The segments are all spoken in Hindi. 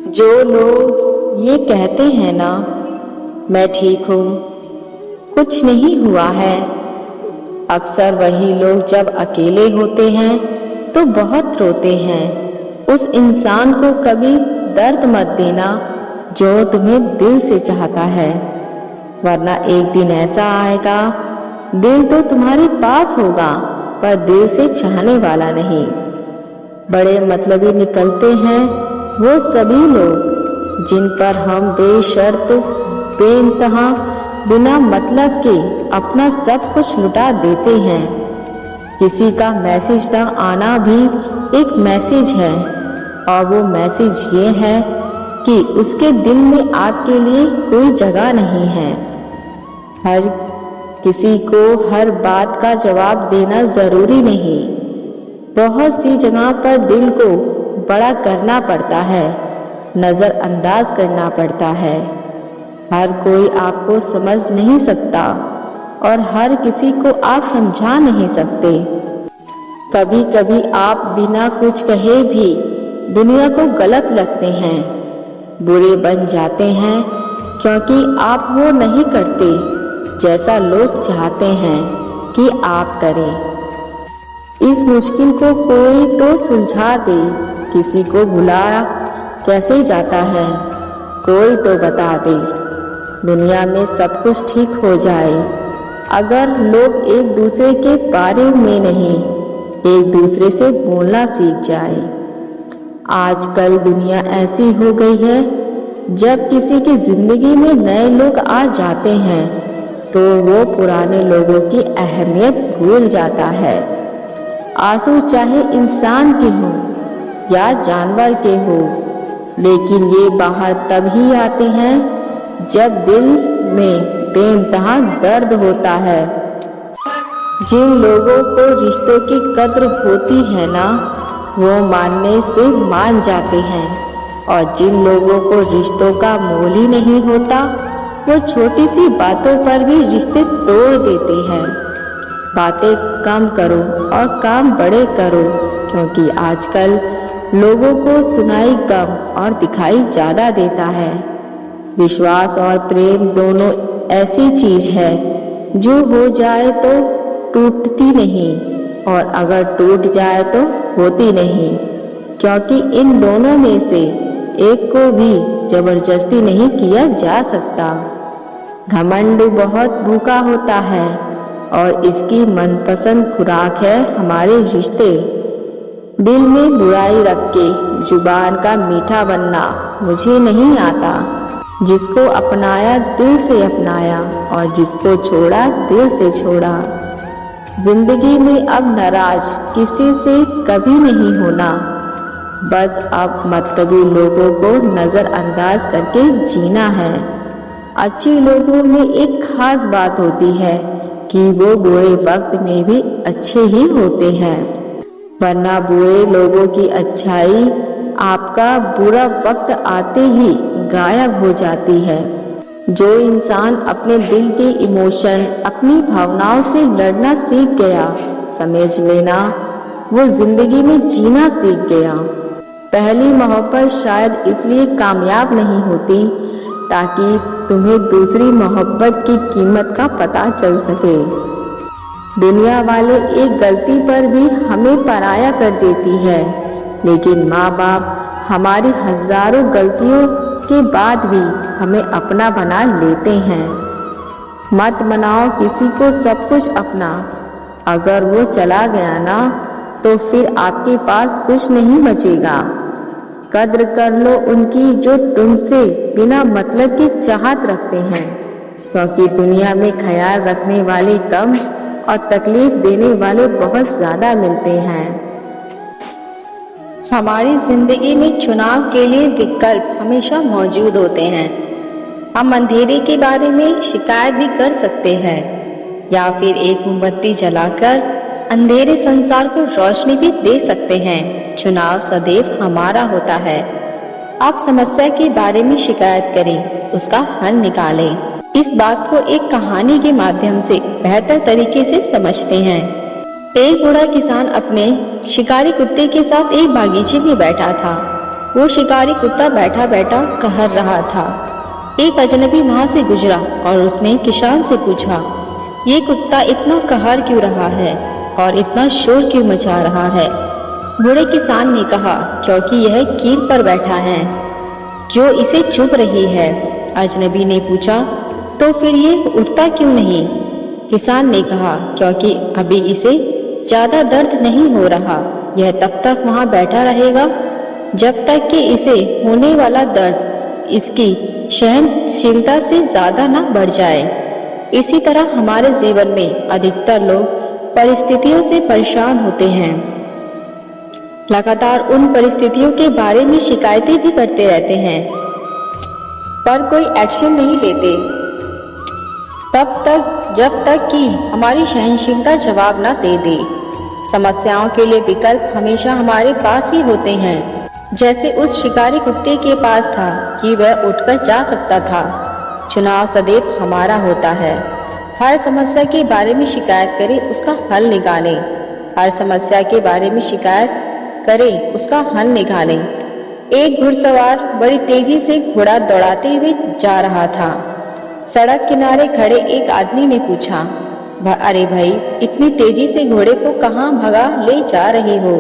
जो लोग ये कहते हैं ना, मैं ठीक हूँ, कुछ नहीं हुआ है, अक्सर वही लोग जब अकेले होते हैं तो बहुत रोते हैं। उस इंसान को कभी दर्द मत देना जो तुम्हें दिल से चाहता है, वरना एक दिन ऐसा आएगा, दिल तो तुम्हारे पास होगा पर दिल से चाहने वाला नहीं। बड़े मतलबी निकलते हैं वो सभी लोग जिन पर हम बेशर्त बेइंतहा बिना मतलब के अपना सब कुछ लुटा देते हैं। किसी का मैसेज ना आना भी एक मैसेज है, और वो मैसेज ये है कि उसके दिल में आपके लिए कोई जगह नहीं है। हर किसी को हर बात का जवाब देना ज़रूरी नहीं। बहुत सी जगह पर दिल को बड़ा करना पड़ता है, नज़रअंदाज करना पड़ता है। हर कोई आपको समझ नहीं सकता और हर किसी को आप समझा नहीं सकते। कभी कभी आप बिना कुछ कहे भी दुनिया को गलत लगते हैं, बुरे बन जाते हैं, क्योंकि आप वो नहीं करते जैसा लोग चाहते हैं कि आप करें। इस मुश्किल को कोई तो सुलझा दे। किसी को भुलाया कैसे जाता है, कोई तो बता दे। दुनिया में सब कुछ ठीक हो जाए अगर लोग एक दूसरे के बारे में नहीं, एक दूसरे से बोलना सीख जाए। आजकल दुनिया ऐसी हो गई है, जब किसी की जिंदगी में नए लोग आ जाते हैं तो वो पुराने लोगों की अहमियत भूल जाता है। आंसू चाहे इंसान के हो या जानवर के हो, लेकिन ये बाहर तब ही आते हैं जब दिल में बेइंतहा दर्द होता है। जिन लोगों को रिश्तों की कद्र होती है ना, वो मानने से मान जाते हैं, और जिन लोगों को रिश्तों का मोल ही नहीं होता, वो छोटी सी बातों पर भी रिश्ते तोड़ देते हैं। बातें कम करो और काम बड़े करो, क्योंकि आजकल लोगों को सुनाई कम और दिखाई ज़्यादा देता है। विश्वास और प्रेम दोनों ऐसी चीज है जो हो जाए तो टूटती नहीं, और अगर टूट जाए तो होती नहीं, क्योंकि इन दोनों में से एक को भी जबरदस्ती नहीं किया जा सकता। घमंड बहुत भूखा होता है और इसकी मनपसंद खुराक है हमारे रिश्ते। दिल में बुराई रख के जुबान का मीठा बनना मुझे नहीं आता। जिसको अपनाया दिल से अपनाया, और जिसको छोड़ा दिल से छोड़ा। जिंदगी में अब नाराज किसी से कभी नहीं होना, बस अब मतलबी लोगों को नज़रअंदाज करके जीना है। अच्छे लोगों में एक खास बात होती है कि वो बुरे वक्त में भी अच्छे ही होते हैं, वरना बुरे लोगों की अच्छाई आपका बुरा वक्त आते ही गायब हो जाती है। जो इंसान अपने दिल के इमोशन, अपनी भावनाओं से लड़ना सीख गया, समझ लेना वो जिंदगी में जीना सीख गया। पहली मोहब्बत शायद इसलिए कामयाब नहीं होती ताकि तुम्हें दूसरी मोहब्बत की कीमत का पता चल सके। दुनिया वाले एक गलती पर भी हमें पराया कर देती है, लेकिन माँ बाप हमारी हजारों गलतियों के बाद भी हमें अपना बना लेते हैं। मत बनाओ किसी को सब कुछ अपना, अगर वो चला गया ना तो फिर आपके पास कुछ नहीं बचेगा। कद्र कर लो उनकी जो तुमसे बिना मतलब की चाहत रखते हैं, क्योंकि दुनिया में ख्याल रखने वाले कम और तकलीफ देने वाले बहुत ज़्यादा मिलते हैं। हमारी जिंदगी में चुनाव के लिए विकल्प हमेशा मौजूद होते हैं। हम अंधेरे के बारे में शिकायत भी कर सकते हैं, या फिर एक मोमबत्ती जलाकर अंधेरे संसार को रोशनी भी दे सकते हैं। चुनाव सदैव हमारा होता है। आप समस्या के बारे में शिकायत करें, उसका हल निकालें। इस बात को एक कहानी के माध्यम से बेहतर तरीके से समझते हैं। एक बूढ़ा किसान अपने शिकारी कुत्ते के साथ एक बागीचे में बैठा था। वो शिकारी कुत्ता बैठा बैठा कहर रहा था। एक अजनबी वहां से गुजरा और उसने किसान से पूछा, ये कुत्ता इतना कहर क्यों रहा है और इतना शोर क्यों मचा रहा है? बूढ़े किसान ने कहा, क्योंकि यह कील पर बैठा है जो इसे चुभ रही है। अजनबी ने पूछा, तो फिर ये उठता क्यों नहीं? किसान ने कहा, क्योंकि अभी इसे ज़्यादा दर्द नहीं हो रहा। यह तब तक वहाँ बैठा रहेगा जब तक कि इसे होने वाला दर्द इसकी सहनशीलता से ज़्यादा ना बढ़ जाए। इसी तरह हमारे जीवन में अधिकतर लोग परिस्थितियों से परेशान होते हैं, लगातार उन परिस्थितियों के बारे में शिकायतें भी करते रहते हैं, पर कोई एक्शन नहीं लेते तब तक जब तक कि हमारी सहनशीलता जवाब ना दे दे। समस्याओं के लिए विकल्प हमेशा हमारे पास ही होते हैं, जैसे उस शिकारी कुत्ते के पास था कि वह उठकर जा सकता था। चुनाव सदैव हमारा होता है। हर समस्या के बारे में शिकायत करें, उसका हल निकालें। हर समस्या के बारे में शिकायत करें, उसका हल निकालें। एक घुड़सवार बड़ी तेजी से घोड़ा दौड़ाते हुए जा रहा था। सड़क किनारे खड़े एक आदमी ने पूछा, अरे भाई, इतनी तेजी से घोड़े को कहाँ भगा ले जा रहे हो?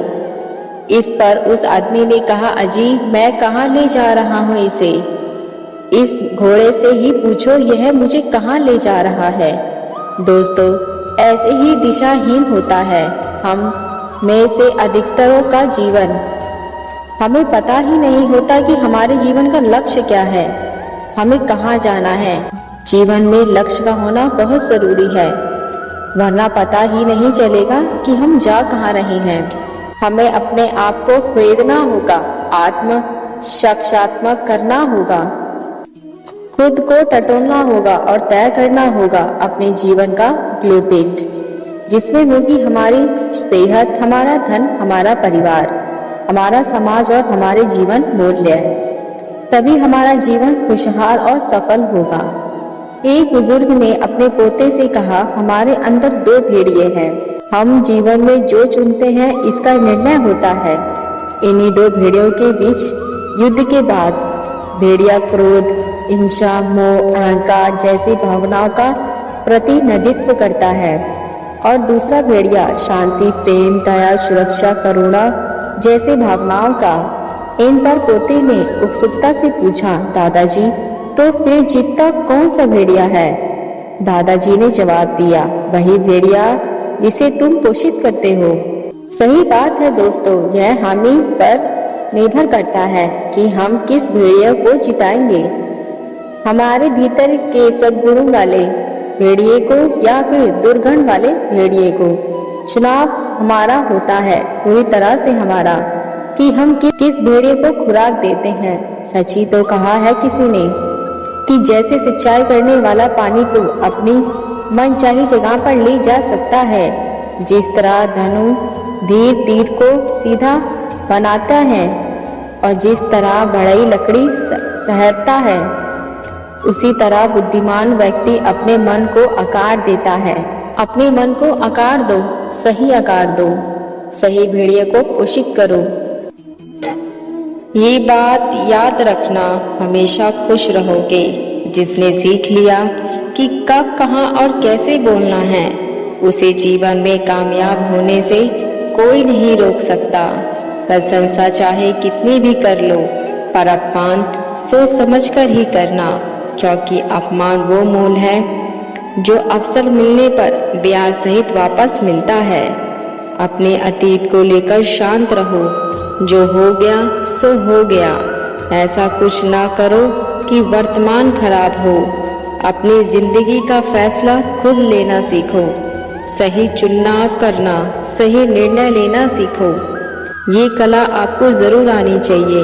इस पर उस आदमी ने कहा, अजी, मैं कहाँ ले जा रहा हूँ इसे? इस घोड़े से ही पूछो यह मुझे कहाँ ले जा रहा है। दोस्तों, ऐसे ही दिशाहीन होता है हम में से अधिकतरों का जीवन। हमें पता ही नहीं होता कि हमारे जीवन का लक्ष्य क्या है, हमें कहाँ जाना है। जीवन में लक्ष्य का होना बहुत ज़रूरी है, वरना पता ही नहीं चलेगा कि हम जा कहाँ रहे हैं। हमें अपने आप को खरीदना होगा, आत्म साक्षात्कार करना होगा, खुद को टटोलना होगा और तय करना होगा अपने जीवन का ब्लूप्रिंट, जिसमें होगी हमारी सेहत, हमारा धन, हमारा परिवार, हमारा समाज और हमारे जीवन मूल्य। तभी हमारा जीवन खुशहाल और सफल होगा। एक बुजुर्ग ने अपने पोते से कहा, हमारे अंदर दो भेड़िए हैं। हम जीवन में जो चुनते हैं इसका निर्णय होता है। इन्हीं दो भेड़ियों के बीच युद्ध के बाद भेड़िया क्रोध, हिंसा, मोह, अहंकार जैसी भावनाओं का प्रतिनिधित्व करता है और दूसरा भेड़िया शांति, प्रेम, दया, सुरक्षा, करुणा जैसे भावनाओं का। इन पर पोते ने उत्सुकता से पूछा, दादाजी, तो फिर जीतता कौन सा भेड़िया है? दादाजी ने जवाब दिया, वही भेड़िया जिसे तुम पोषित करते हो। सही बात है दोस्तों, यह हम ही पर निर्भर करता है कि हम किस भेड़िया को जिताएंगे, हमारे भीतर के सद्गुणों वाले भेड़िए को या फिर दुर्गुण वाले भेड़िए को। चुनाव हमारा होता है, पूरी तरह से हमारा, कि हम किस भेड़िए को खुराक देते हैं। सच ही तो कहा है किसी ने कि जैसे सिंचाई करने वाला पानी को अपनी मनचाही जगह पर ले जा सकता है, जिस तरह धनु धीर तीर को सीधा बनाता है और जिस तरह बढ़ई लकड़ी सहरता है, उसी तरह बुद्धिमान व्यक्ति अपने मन को आकार देता है। अपने मन को आकार दो, सही आकार दो, सही भेड़िए को पोषित करो। ये बात याद रखना, हमेशा खुश रहोगे। जिसने सीख लिया कि कब, कहाँ और कैसे बोलना है, उसे जीवन में कामयाब होने से कोई नहीं रोक सकता। प्रशंसा चाहे कितनी भी कर लो, पर अपमान सोच समझ कर ही करना, क्योंकि अपमान वो मूल है जो अवसर मिलने पर ब्याज सहित वापस मिलता है। अपने अतीत को लेकर शांत रहो, जो हो गया सो हो गया। ऐसा कुछ ना करो कि वर्तमान खराब हो। अपनी जिंदगी का फैसला खुद लेना सीखो, सही चुनाव करना, सही निर्णय लेना सीखो। ये कला आपको ज़रूर आनी चाहिए।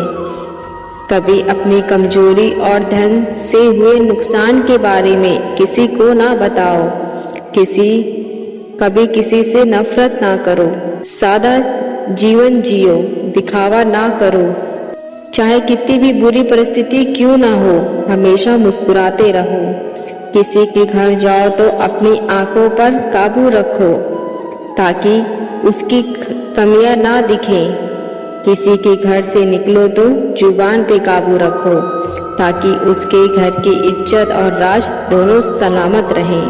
कभी अपनी कमजोरी और धन से हुए नुकसान के बारे में किसी को ना बताओ। कभी किसी से नफरत ना करो। सादा जीवन जियो, दिखावा ना करो। चाहे कितनी भी बुरी परिस्थिति क्यों ना हो, हमेशा मुस्कुराते रहो। किसी के घर जाओ तो अपनी आंखों पर काबू रखो, ताकि उसकी कमियां ना दिखें। किसी के घर से निकलो तो जुबान पे काबू रखो, ताकि उसके घर की इज्जत और राज दोनों सलामत रहें।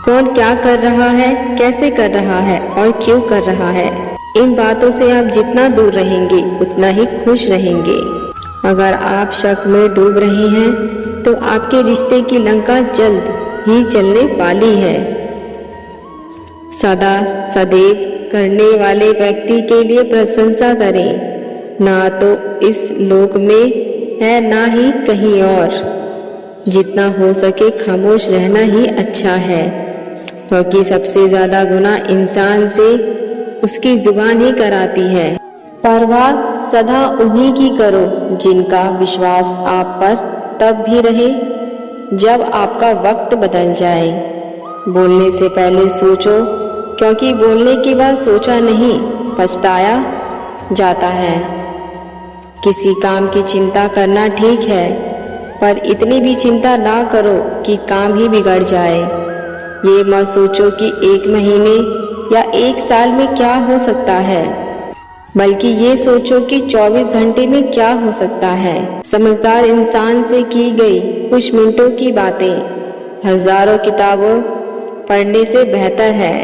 कौन क्या कर रहा है, कैसे कर रहा है और क्यों कर रहा है, इन बातों से आप जितना दूर रहेंगे उतना ही खुश रहेंगे। अगर आप शक में डूब रहे हैं तो आपके रिश्ते की लंका जल्द ही चलने वाली है। सदा सदैव करने वाले व्यक्ति के लिए प्रशंसा करें, ना तो इस लोक में है ना ही कहीं और। जितना हो सके खामोश रहना ही अच्छा है, क्योंकि सबसे ज़्यादा गुनाह इंसान से उसकी जुबान ही कराती है। परवाह सदा उन्हीं की करो जिनका विश्वास आप पर तब भी रहे जब आपका वक्त बदल जाए। बोलने से पहले सोचो, क्योंकि बोलने के बाद सोचा नहीं पछताया जाता है। किसी काम की चिंता करना ठीक है, पर इतनी भी चिंता ना करो कि काम ही बिगड़ जाए। ये मत सोचो कि 1 महीने या 1 साल में क्या हो सकता है, बल्कि ये सोचो कि 24 घंटे में क्या हो सकता है। समझदार इंसान से की गई कुछ मिनटों की बातें हजारों किताबों पढ़ने से बेहतर है।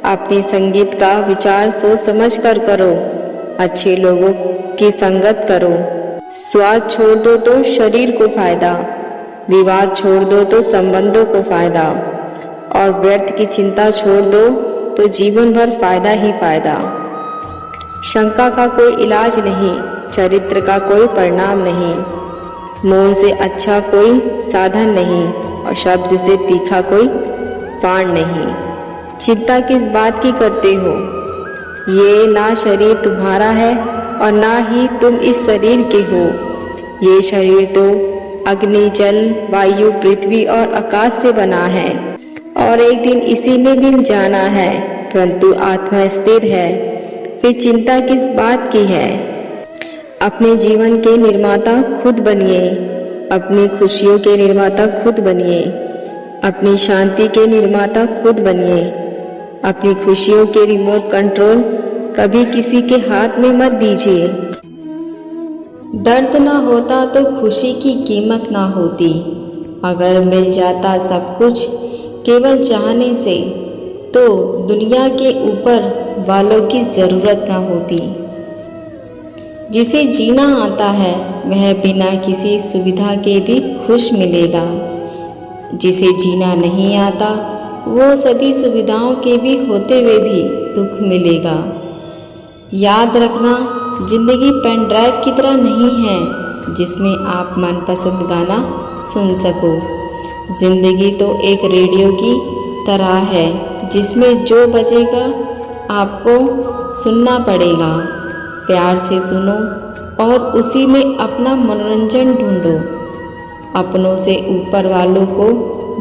अपनी संगीत का विचार सोच समझ कर करो, अच्छे लोगों की संगत करो। स्वाद छोड़ दो तो शरीर को फायदा, विवाद छोड़ दो तो संबंधों को फायदा, और व्यर्थ की चिंता छोड़ दो तो जीवन भर फायदा ही फायदा। शंका का कोई इलाज नहीं, चरित्र का कोई परिणाम नहीं, मौन से अच्छा कोई साधन नहीं, और शब्द से तीखा कोई बाण नहीं। चिंता किस बात की करते हो? ये ना शरीर तुम्हारा है और ना ही तुम इस शरीर के हो। ये शरीर तो अग्नि, जल, वायु, पृथ्वी और आकाश से बना है, और एक दिन इसी में मिल जाना है। परंतु आत्मा स्थिर है, फिर चिंता किस बात की है? अपने जीवन के निर्माता खुद बनिए, अपनी खुशियों के निर्माता खुद बनिए, अपनी शांति के निर्माता खुद बनिए। अपनी खुशियों के रिमोट कंट्रोल कभी किसी के हाथ में मत दीजिए। दर्द ना होता तो खुशी की कीमत ना होती। अगर मिल जाता सब कुछ केवल चाहने से, तो दुनिया के ऊपर वालों की ज़रूरत ना होती। जिसे जीना आता है वह बिना किसी सुविधा के भी खुश मिलेगा। जिसे जीना नहीं आता वो सभी सुविधाओं के भी होते हुए भी दुख मिलेगा। याद रखना, जिंदगी पेन ड्राइव की तरह नहीं है जिसमें आप मनपसंद गाना सुन सको। जिंदगी तो एक रेडियो की तरह है जिसमें जो बजेगा आपको सुनना पड़ेगा। प्यार से सुनो और उसी में अपना मनोरंजन ढूंढो। अपनों से ऊपर वालों को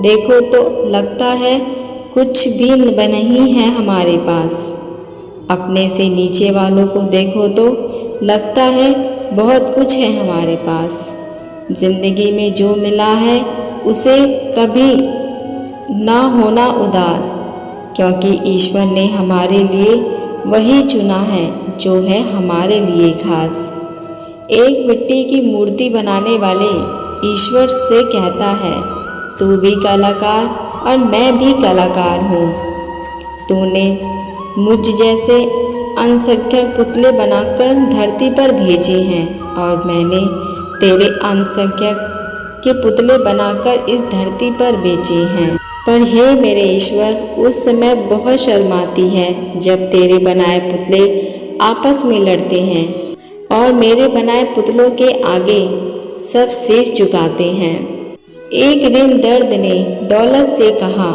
देखो तो लगता है कुछ भी नहीं है हमारे पास। अपने से नीचे वालों को देखो तो लगता है बहुत कुछ है हमारे पास। जिंदगी में जो मिला है उसे कभी ना होना उदास, क्योंकि ईश्वर ने हमारे लिए वही चुना है जो है हमारे लिए खास। एक मिट्टी की मूर्ति बनाने वाले ईश्वर से कहता है, तू भी कलाकार और मैं भी कलाकार हूँ। तूने मुझ जैसे असंख्य पुतले बनाकर धरती पर भेजे हैं, और मैंने तेरे असंख्य के पुतले बनाकर इस धरती पर बेचे हैं। पर हे मेरे ईश्वर, उस समय बहुत शर्म आती है जब तेरे बनाए पुतले आपस में लड़ते हैं और मेरे बनाए पुतलों के आगे सब शीश झुकाते हैं। एक दिन दर्द ने दौलत से कहा,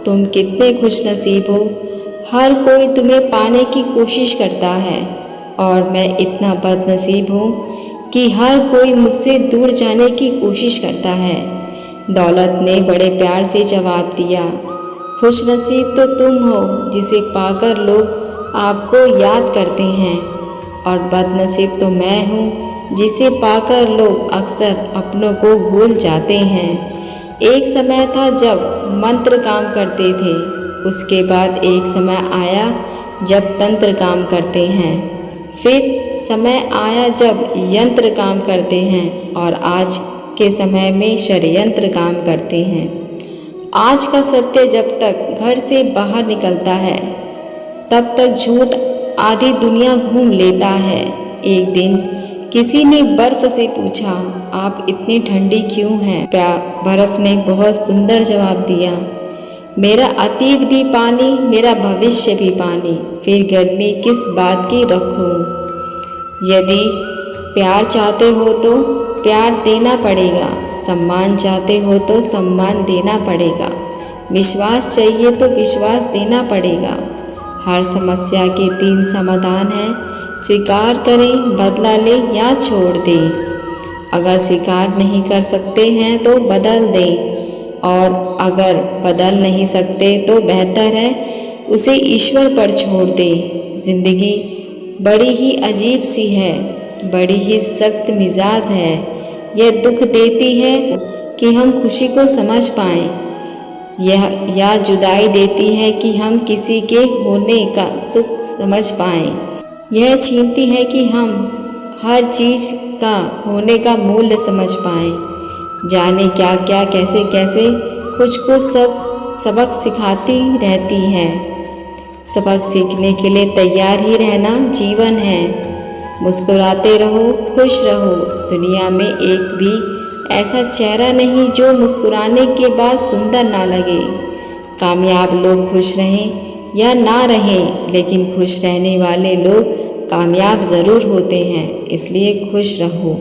तुम कितने खुशनसीब हो, हर कोई तुम्हें पाने की कोशिश करता है, और मैं इतना बदनसीब हूँ कि हर कोई मुझसे दूर जाने की कोशिश करता है। दौलत ने बड़े प्यार से जवाब दिया, खुशनसीब तो तुम हो जिसे पाकर लोग आपको याद करते हैं, और बदनसीब तो मैं हूँ जिसे पाकर लोग अक्सर अपनों को भूल जाते हैं। एक समय था जब मंत्र काम करते थे, उसके बाद एक समय आया जब तंत्र काम करते हैं, फिर समय आया जब यंत्र काम करते हैं और आज के समय में षड्यंत्र काम करते हैं। आज का सत्य जब तक घर से बाहर निकलता है तब तक झूठ आधी दुनिया घूम लेता है। एक दिन किसी ने बर्फ से पूछा, आप इतनी ठंडी क्यों हैं? बर्फ ने बहुत सुंदर जवाब दिया, मेरा अतीत भी पानी, मेरा भविष्य भी पानी, फिर गर्मी किस बात की रखूं? यदि प्यार चाहते हो तो प्यार देना पड़ेगा, सम्मान चाहते हो तो सम्मान देना पड़ेगा, विश्वास चाहिए तो विश्वास देना पड़ेगा। हर समस्या के 3 समाधान हैं, स्वीकार करें, बदला लें या छोड़ दें। अगर स्वीकार नहीं कर सकते हैं तो बदल दें, और अगर बदल नहीं सकते तो बेहतर है उसे ईश्वर पर छोड़ दें। जिंदगी बड़ी ही अजीब सी है, बड़ी ही सख्त मिजाज है। यह दुख देती है कि हम खुशी को समझ पाएं, या जुदाई देती है कि हम किसी के होने का सुख समझ पाएं। यह छीनती है कि हम हर चीज़ का होने का मूल्य समझ पाएं। जाने क्या क्या कैसे कैसे कुछ सबक सिखाती रहती है। सबक सीखने के लिए तैयार ही रहना जीवन है। मुस्कुराते रहो, खुश रहो। दुनिया में एक भी ऐसा चेहरा नहीं जो मुस्कुराने के बाद सुंदर ना लगे। कामयाब लोग खुश रहें या ना रहें, लेकिन खुश रहने वाले लोग कामयाब ज़रूर होते हैं। इसलिए खुश रहो।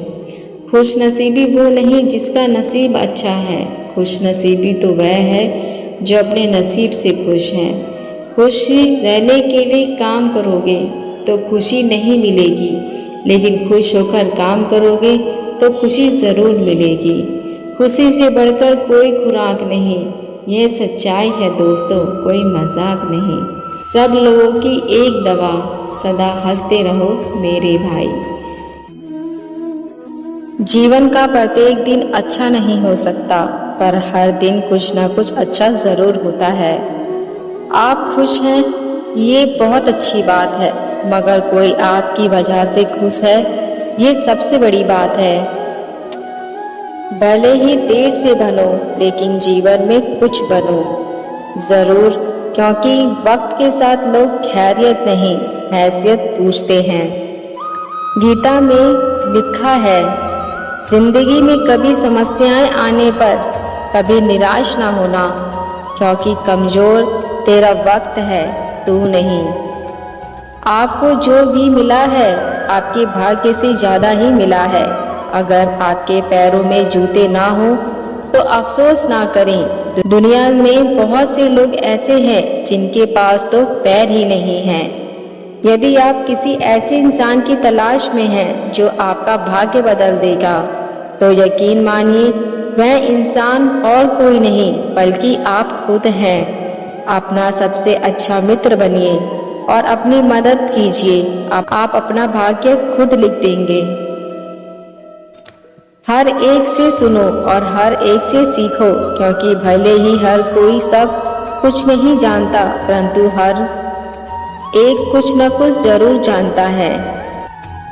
खुश नसीबी वो नहीं जिसका नसीब अच्छा है, खुश नसीबी तो वह है जो अपने नसीब से खुश है। खुश रहने के लिए काम करोगे तो खुशी नहीं मिलेगी, लेकिन खुश होकर काम करोगे तो खुशी ज़रूर मिलेगी। खुशी से बढ़कर कोई खुराक नहीं, यह सच्चाई है दोस्तों, कोई मजाक नहीं। सब लोगों की एक दवा, सदा हंसते रहो मेरे भाई। जीवन का प्रत्येक दिन अच्छा नहीं हो सकता, पर हर दिन कुछ ना कुछ अच्छा ज़रूर होता है। आप खुश हैं, ये बहुत अच्छी बात है, मगर कोई आपकी वजह से खुश है, ये सबसे बड़ी बात है। भले ही देर से बनो, लेकिन जीवन में कुछ बनो ज़रूर, क्योंकि वक्त के साथ लोग खैरियत नहीं, हैसियत पूछते हैं। गीता में लिखा है, जिंदगी में कभी समस्याएं आने पर कभी निराश ना होना, क्योंकि कमज़ोर तेरा वक्त है, तू नहीं। आपको जो भी मिला है आपके भाग्य से ज़्यादा ही मिला है। अगर आपके पैरों में जूते ना हो तो अफसोस ना करें। दुनिया में बहुत से लोग ऐसे हैं जिनके पास तो पैर ही नहीं हैं। यदि आप किसी ऐसे इंसान की तलाश में हैं जो आपका भाग्य बदल देगा, तो यकीन मानिए वह इंसान और कोई नहीं बल्कि आप खुद हैं। अपना सबसे अच्छा मित्र बनिए और अपनी मदद कीजिए। आप अपना भाग्य खुद लिख देंगे। हर एक से सुनो और हर एक से सीखो, क्योंकि भले ही हर कोई सब कुछ नहीं जानता, परंतु हर एक कुछ न कुछ जरूर जानता है।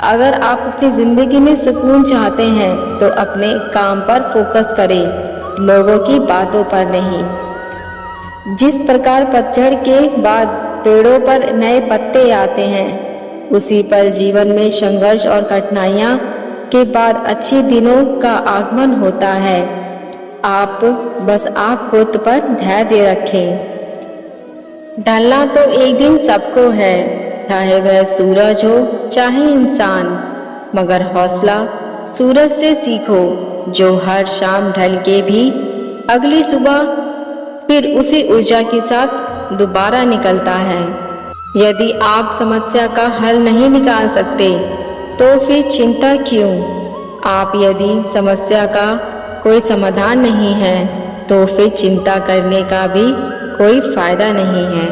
अगर आप अपनी ज़िंदगी में सुकून चाहते हैं तो अपने काम पर फोकस करें, लोगों की बातों पर नहीं। जिस प्रकार पतझड़ के बाद पेड़ों पर नए पत्ते आते हैं, उसी पर जीवन में संघर्ष और कठिनाइयाँ के बाद अच्छे दिनों का आगमन होता है। आप खुद पर धैर्य रखें। ढलना तो एक दिन सबको है, चाहे वह सूरज हो चाहे इंसान, मगर हौसला सूरज से सीखो, जो हर शाम ढल के भी अगली सुबह फिर उसी ऊर्जा के साथ दोबारा निकलता है। यदि आप समस्या का हल नहीं निकाल सकते तो फिर चिंता क्यों? यदि समस्या का कोई समाधान नहीं है तो फिर चिंता करने का भी कोई फायदा नहीं है।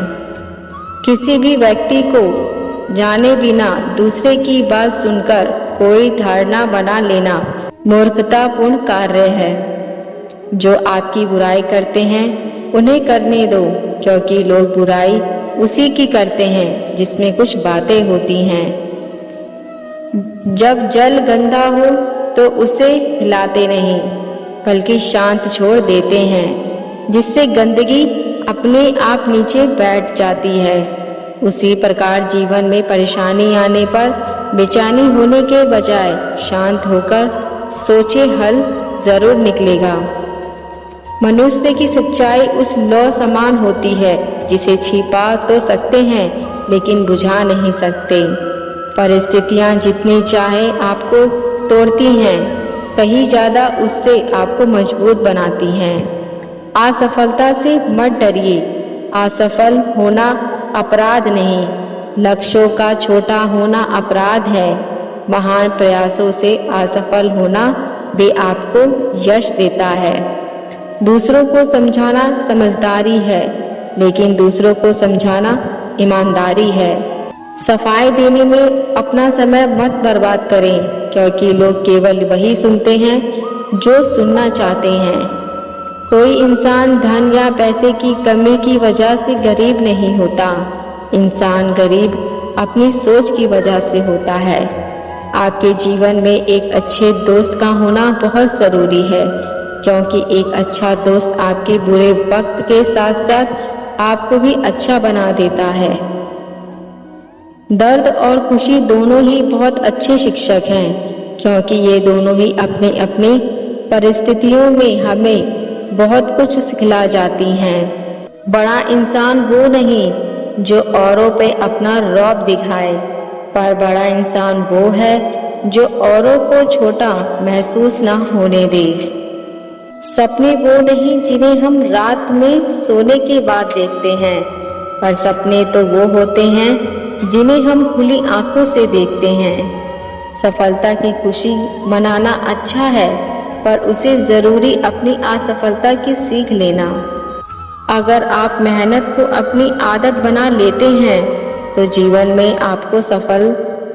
किसी भी व्यक्ति को जाने बिना दूसरे की बात सुनकर कोई धारणा बना लेना मूर्खतापूर्ण कार्य है। जो आपकी बुराई करते हैं उन्हें करने दो, क्योंकि लोग बुराई उसी की करते हैं जिसमें कुछ बातें होती हैं। जब जल गंदा हो तो उसे हिलाते नहीं बल्कि शांत छोड़ देते हैं, जिससे गंदगी अपने आप नीचे बैठ जाती है। उसी प्रकार जीवन में परेशानी आने पर बेचैनी होने के बजाय शांत होकर सोचे, हल जरूर निकलेगा। मनुष्य की सच्चाई उस लौ समान होती है जिसे छिपा तो सकते हैं लेकिन बुझा नहीं सकते। परिस्थितियां जितनी चाहे आपको तोड़ती हैं, कहीं ज़्यादा उससे आपको मजबूत बनाती हैं। असफलता से मत डरिए। असफल होना अपराध नहीं, लक्ष्यों का छोटा होना अपराध है। महान प्रयासों से असफल होना भी आपको यश देता है। दूसरों को समझाना समझदारी है, लेकिन दूसरों को समझाना ईमानदारी है। सफाई देने में अपना समय मत बर्बाद करें, क्योंकि लोग केवल वही सुनते हैं जो सुनना चाहते हैं। कोई इंसान धन या पैसे की कमी की वजह से गरीब नहीं होता। इंसान गरीब अपनी सोच की वजह से होता है। आपके जीवन में एक अच्छे दोस्त का होना बहुत ज़रूरी है, क्योंकि एक अच्छा दोस्त आपके बुरे वक्त के साथ साथ आपको भी अच्छा बना देता है। दर्द और खुशी दोनों ही बहुत अच्छे शिक्षक हैं, क्योंकि ये दोनों ही अपनी अपनी परिस्थितियों में हमें बहुत कुछ सिखला जाती हैं। बड़ा इंसान वो नहीं जो औरों पे अपना रौब दिखाए, पर बड़ा इंसान वो है जो औरों को छोटा महसूस ना होने दे। सपने वो नहीं जिन्हें हम रात में सोने के बाद देखते हैं, पर सपने तो वो होते हैं जिन्हें हम खुली आंखों से देखते हैं। सफलता की खुशी मनाना अच्छा है, पर उसे ज़रूरी अपनी असफलता की सीख लेना। अगर आप मेहनत को अपनी आदत बना लेते हैं तो जीवन में आपको सफल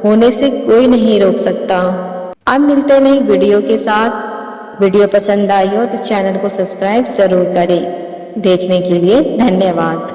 होने से कोई नहीं रोक सकता। अब मिलते नई वीडियो के साथ। वीडियो पसंद आई हो तो चैनल को सब्सक्राइब ज़रूर करें। देखने के लिए धन्यवाद।